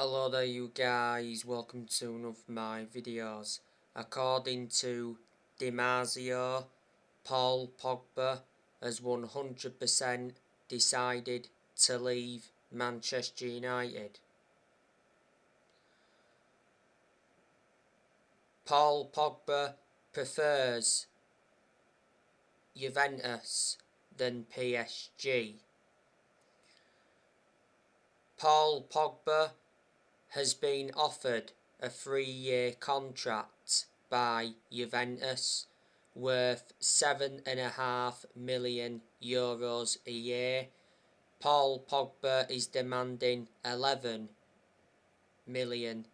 Hello there you guys, welcome to one of my videos. According to DiMarzio, Paul Pogba has 100% decided to leave Manchester United. Paul Pogba prefers Juventus than PSG. Paul Pogba has been offered a 3-year contract by Juventus worth €7.5 million a year. Paul Pogba is demanding €11 million.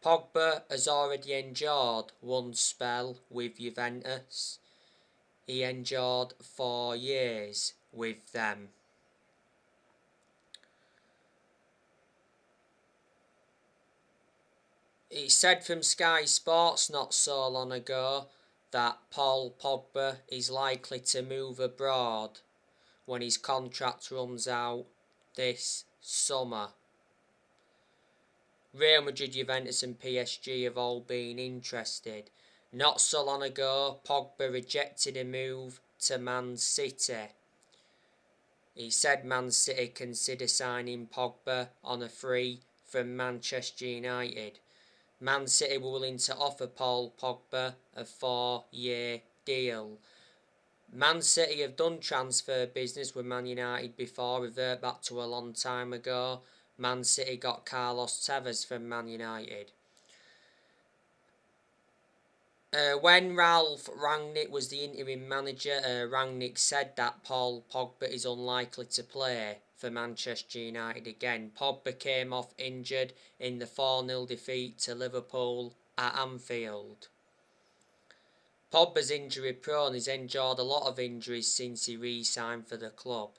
Pogba has already endured one spell with Juventus. He endured 4 years with them. It said from Sky Sports not so long ago that Paul Pogba is likely to move abroad when his contract runs out this summer. Real Madrid, Juventus and PSG have all been interested. Not so long ago, Pogba rejected a move to Man City. He said Man City consider signing Pogba on a free from Manchester United. Man City were willing to offer Paul Pogba a 4-year deal. Man City have done transfer business with Man United before, revert back to a long time ago. Man City got Carlos Tevez from Man United. When Ralph Rangnick was the interim manager, Rangnick said that Paul Pogba is unlikely to play for Manchester United again. Pogba came off injured in the 4-0 defeat to Liverpool at Anfield. Pogba's injury prone. He's endured a lot of injuries since he re-signed for the club.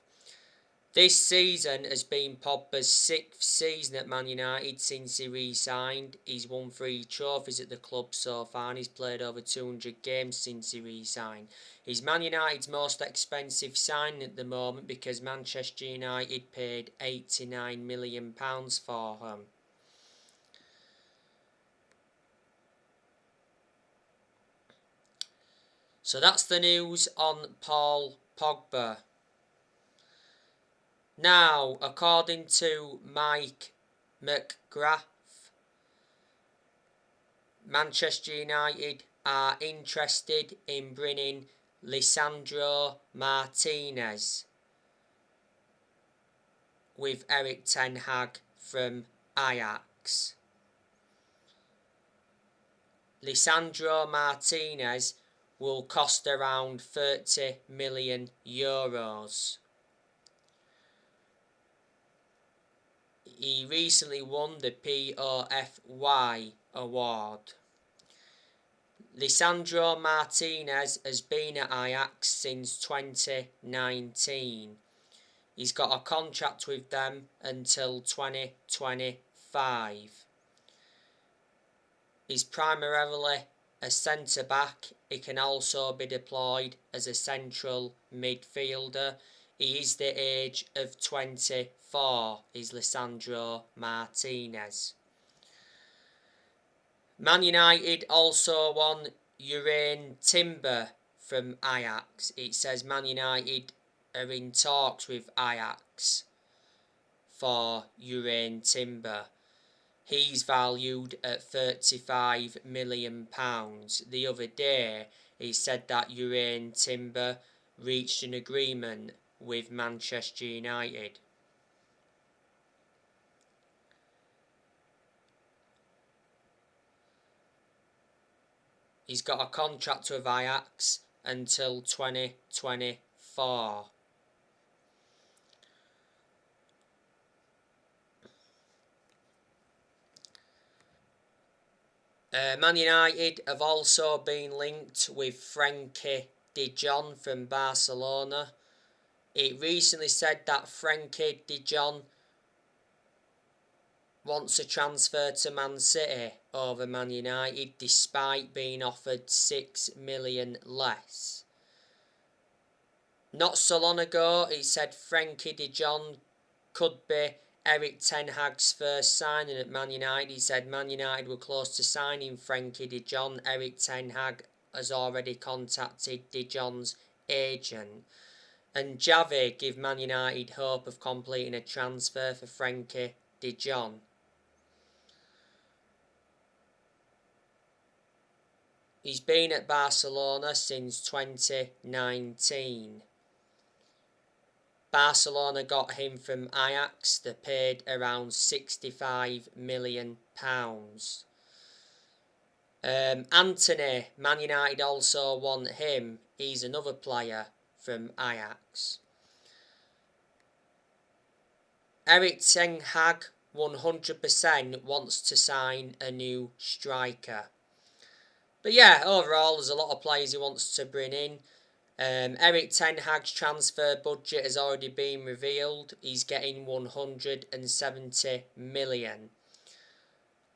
This season has been Pogba's 6th season at Man United since he re-signed. He's won 3 trophies at the club so far and he's played over 200 games since he re-signed. He's Man United's most expensive signing at the moment because Manchester United paid £89 million for him. So that's the news on Paul Pogba. Now, according to Mike McGrath, Manchester United are interested in bringing Lisandro Martinez with Erik ten Hag from Ajax. Lisandro Martinez will cost around €30 million. He recently won the POFY award. Lisandro Martinez has been at Ajax since 2019. He's got a contract with them until 2025. He's primarily a centre-back. He can also be deployed as a central midfielder. He is the age of 24, is Lisandro Martinez. Man United also won Urian Timber from Ajax. It says Man United are in talks with Ajax for Urian Timber. He's valued at £35 million. The other day, he said that Urian Timber reached an agreement with Manchester United. He's got a contract with Ajax until 2024. Man United have also been linked with Frenkie de Jong from Barcelona. It recently said that Frenkie de Jong wants a transfer to Man City over Man United despite being offered £6 million less. Not so long ago, it said Frenkie de Jong could be Erik Ten Hag's first signing at Man United. He said Man United were close to signing Frenkie de Jong. Erik Ten Hag has already contacted de Jong's agent. And Javi give Man United hope of completing a transfer for Frenkie de Jong. He's been at Barcelona since 2019. Barcelona got him from Ajax. They paid around £65 million. Anthony, Man United also want him. He's another player from Ajax. Erik Ten Hag 100% wants to sign a new striker. But yeah, overall there's a lot of players he wants to bring in. Erik Ten Hag's transfer budget has already been revealed. He's getting 170 million.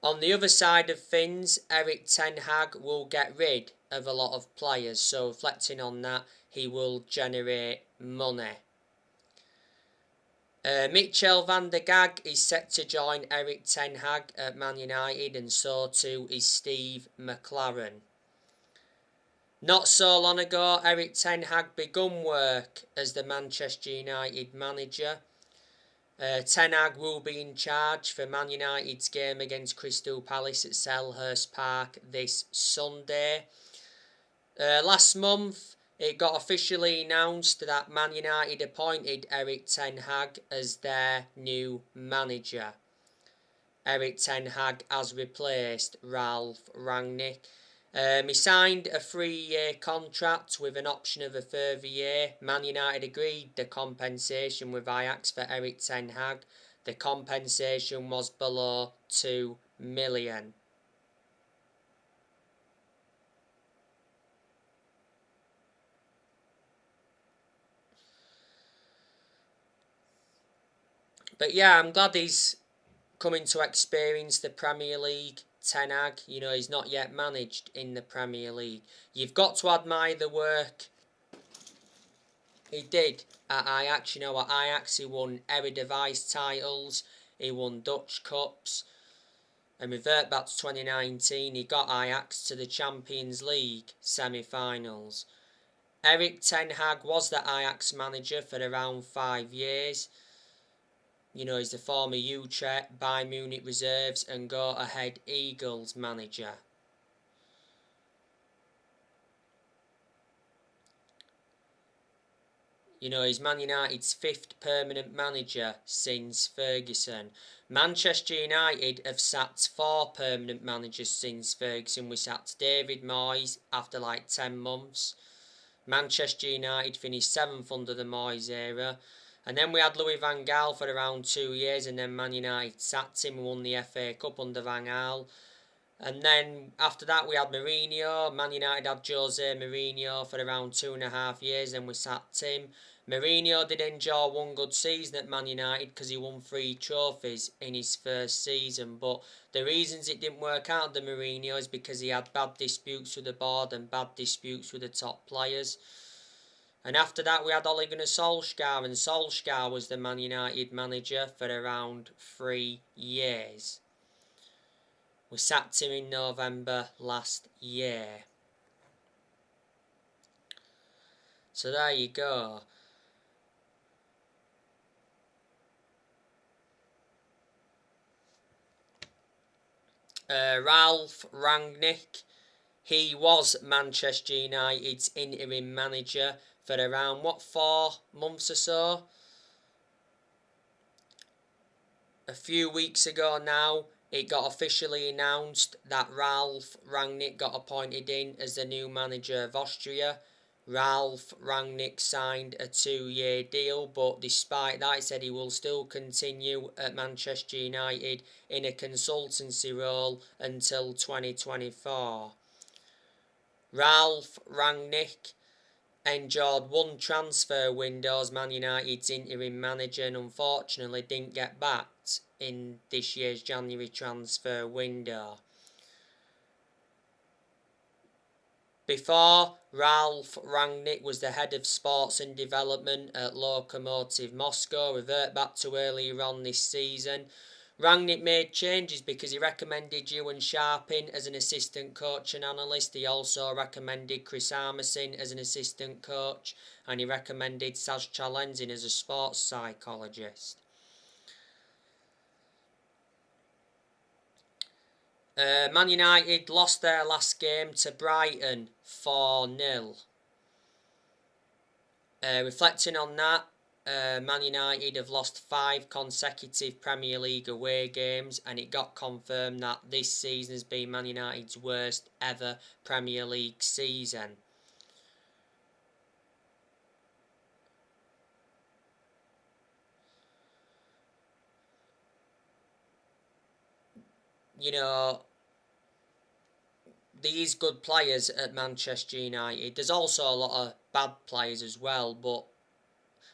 On the other side of things, Erik Ten Hag will get rid of a lot of players. So reflecting on that, he will generate money. Michel van der Gag is set to join Erik Ten Hag at Man United, and so too is Steve McLaren. Not so long ago, Erik Ten Hag begun work as the Manchester United manager. Ten Hag will be in charge for Man United's game against Crystal Palace at Selhurst Park this Sunday. Last month, it got officially announced that Man United appointed Erik Ten Hag as their new manager. Erik Ten Hag has replaced Ralf Rangnick. He signed a 3-year contract with an option of a further year. Man United agreed the compensation with Ajax for Erik Ten Hag. The compensation was below £2 million. But yeah, I'm glad he's coming to experience the Premier League. Ten Hag, he's not yet managed in the Premier League. You've got to admire the work he did at Ajax. At Ajax he won Eredivisie titles, he won Dutch Cups, and revert back to 2019, he got Ajax to the Champions League semi-finals. Erik Ten Hag was the Ajax manager for around 5 years. He's the former Utrecht, Bayern Munich reserves and go-ahead Eagles manager. He's Man United's 5th permanent manager since Ferguson. Manchester United have sacked 4 permanent managers since Ferguson. We sacked David Moyes after 10 months. Manchester United finished 7th under the Moyes era. And then we had Louis van Gaal for around 2 years, and then Man United sacked him and won the FA Cup under Van Gaal. And then after that we had Mourinho. Man United had Jose Mourinho for around 2.5 years, then we sacked him. Mourinho did enjoy one good season at Man United because he won 3 trophies in his first season. But the reasons it didn't work out under Mourinho is because he had bad disputes with the board and bad disputes with the top players. And after that we had Ole Gunnar Solskjaer, and Solskjaer was the Man United manager for around 3 years. We sacked him in November last year. So there you go. Ralf Rangnick, he was Manchester United's interim manager for around 4 months or so. A few weeks ago now, it got officially announced that Ralf Rangnick got appointed in as the new manager of Austria. Ralf Rangnick signed a 2-year deal, but despite that, he said he will still continue at Manchester United in a consultancy role until 2024. Ralf Rangnick endured 1 transfer window as Man United's interim manager and unfortunately didn't get backed in this year's January transfer window. Before, Ralf Rangnick was the head of sports and development at Lokomotiv Moscow. Revert back to earlier on this season. Rangnick made changes because he recommended Ewan Sharping as an assistant coach and analyst. He also recommended Chris Armisen as an assistant coach, and he recommended Saz Chalenzin as a sports psychologist. Man United lost their last game to Brighton 4-0. Reflecting on that, Man United have lost 5 consecutive Premier League away games, and it got confirmed that this season has been Man United's worst ever Premier League season. You know, these good players at Manchester United. There's also a lot of bad players as well, but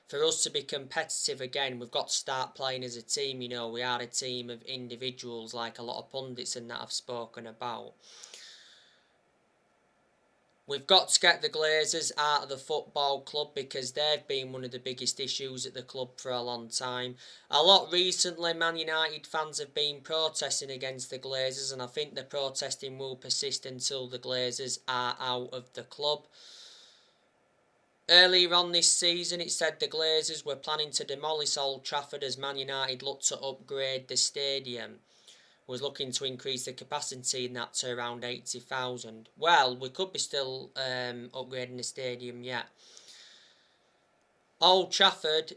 for us to be competitive again, we've got to start playing as a team. You know, we are a team of individuals, like a lot of pundits and that have spoken about. We've got to get the Glazers out of the football club because they've been one of the biggest issues at the club for a long time. A lot recently, Man United fans have been protesting against the Glazers, and I think the protesting will persist until the Glazers are out of the club. Earlier on this season, it said the Glazers were planning to demolish Old Trafford as Man United looked to upgrade the stadium. Was looking to increase the capacity in that to around 80,000. Well, we could be still upgrading the stadium yet. Old Trafford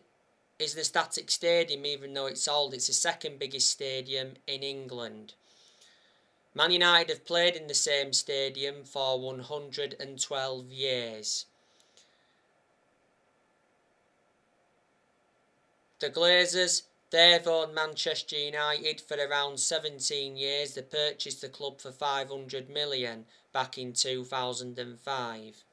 is the static stadium, even though it's old. It's the second biggest stadium in England. Man United have played in the same stadium for 112 years. The Glazers, they've owned Manchester United for around 17 years. They purchased the club for 500 million back in 2005.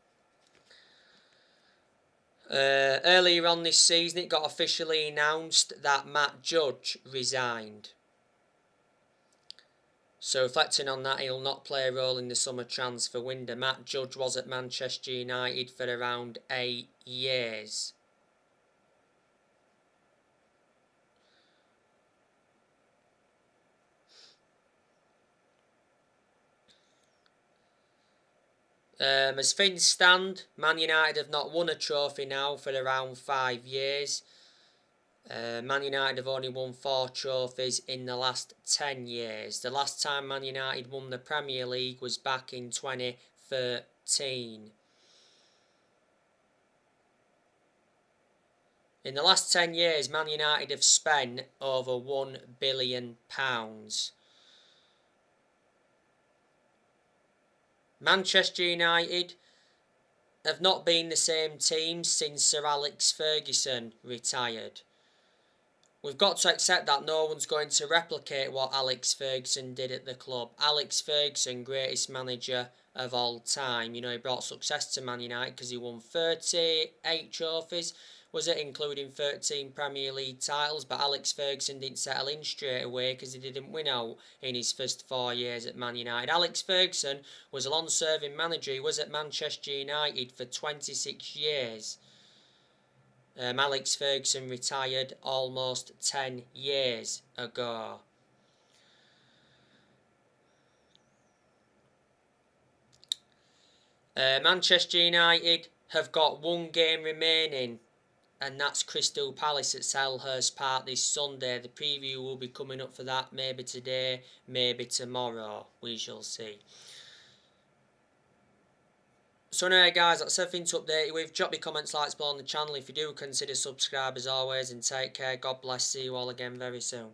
Earlier on this season, it got officially announced that Matt Judge resigned. So reflecting on that, he'll not play a role in the summer transfer window. Matt Judge was at Manchester United for around 8 years. As things stand, Man United have not won a trophy now for around 5 years. Man United have only won 4 trophies in the last 10 years. The last time Man United won the Premier League was back in 2013. In the last 10 years, Man United have spent over £1 billion. Manchester United have not been the same team since Sir Alex Ferguson retired. We've got to accept that no one's going to replicate what Alex Ferguson did at the club. Alex Ferguson, greatest manager of all time. You know, he brought success to Man United because he won 38 trophies, was it, including 13 Premier League titles. But Alex Ferguson didn't settle in straight away because he didn't win out in his first 4 years at Man United. Alex Ferguson was a long-serving manager. He was at Manchester United for 26 years. Alex Ferguson retired almost 10 years ago. Manchester United have got 1 game remaining, and that's Crystal Palace at Selhurst Park this Sunday. The preview will be coming up for that maybe today, maybe tomorrow. We shall see. So anyway guys, that's everything to update you with. Drop your comments, likes below on the channel if you do. Consider subscribe as always, and take care. God bless. See you all again very soon.